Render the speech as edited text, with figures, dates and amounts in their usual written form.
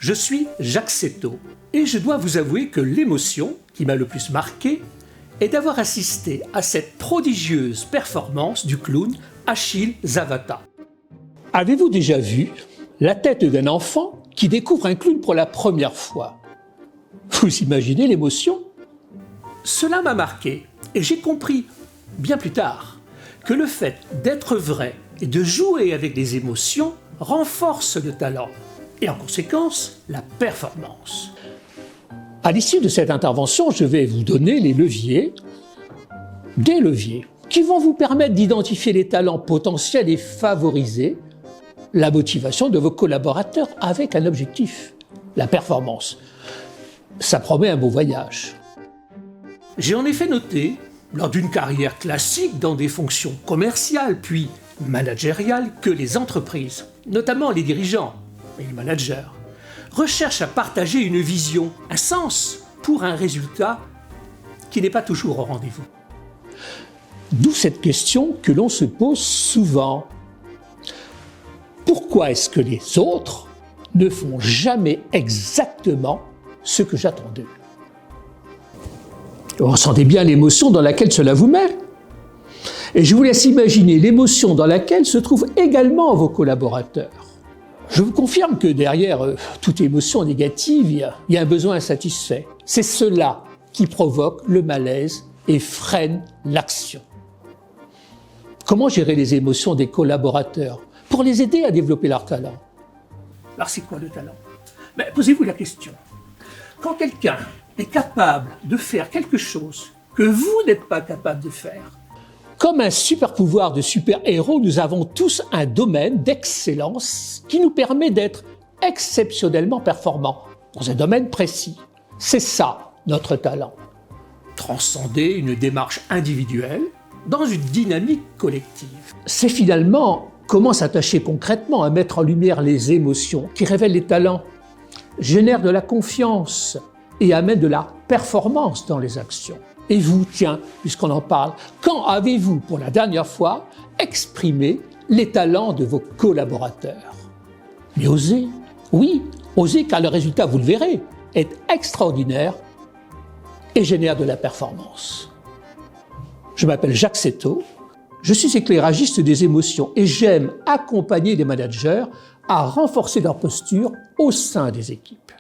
Je suis Jacques Settot et je dois vous avouer que l'émotion qui m'a le plus marqué est d'avoir assisté à cette prodigieuse performance du clown Achille Zavata. Avez-vous déjà vu la tête d'un enfant qui découvre un clown pour la première fois? Vous imaginez l'émotion? Cela m'a marqué et j'ai compris, bien plus tard, que le fait d'être vrai et de jouer avec les émotions renforce le talent et en conséquence la performance. À l'issue de cette intervention, je vais vous donner des leviers qui vont vous permettre d'identifier les talents potentiels et favoriser la motivation de vos collaborateurs avec un objectif, la performance. Ça promet un beau voyage. J'ai en effet noté, lors d'une carrière classique dans des fonctions commerciales puis managériales, que les entreprises, notamment les dirigeants et les managers, recherchent à partager une vision, un sens pour un résultat qui n'est pas toujours au rendez-vous. D'où cette question que l'on se pose souvent. Pourquoi est-ce que les autres ne font jamais exactement ce que j'attends d'eux? Vous ressentez bien l'émotion dans laquelle cela vous met. Et je vous laisse imaginer l'émotion dans laquelle se trouvent également vos collaborateurs. Je vous confirme que derrière toute émotion négative, il y a un besoin insatisfait. C'est cela qui provoque le malaise et freine l'action. Comment gérer les émotions des collaborateurs pour les aider à développer leur talent? Alors c'est quoi le talent? Posez-vous la question. Quand quelqu'un est capable de faire quelque chose que vous n'êtes pas capable de faire, comme un super pouvoir de super-héros, nous avons tous un domaine d'excellence qui nous permet d'être exceptionnellement performants dans un domaine précis. C'est ça, notre talent. Transcender une démarche individuelle dans une dynamique collective. C'est finalement comment s'attacher concrètement à mettre en lumière les émotions qui révèlent les talents, génèrent de la confiance et amènent de la performance dans les actions. Et vous, tiens, puisqu'on en parle, quand avez-vous pour la dernière fois exprimé les talents de vos collaborateurs? Mais osez, oui, osez car le résultat, vous le verrez, est extraordinaire et génère de la performance. Je m'appelle Jacques Settot, je suis éclairagiste des émotions et j'aime accompagner les managers à renforcer leur posture au sein des équipes.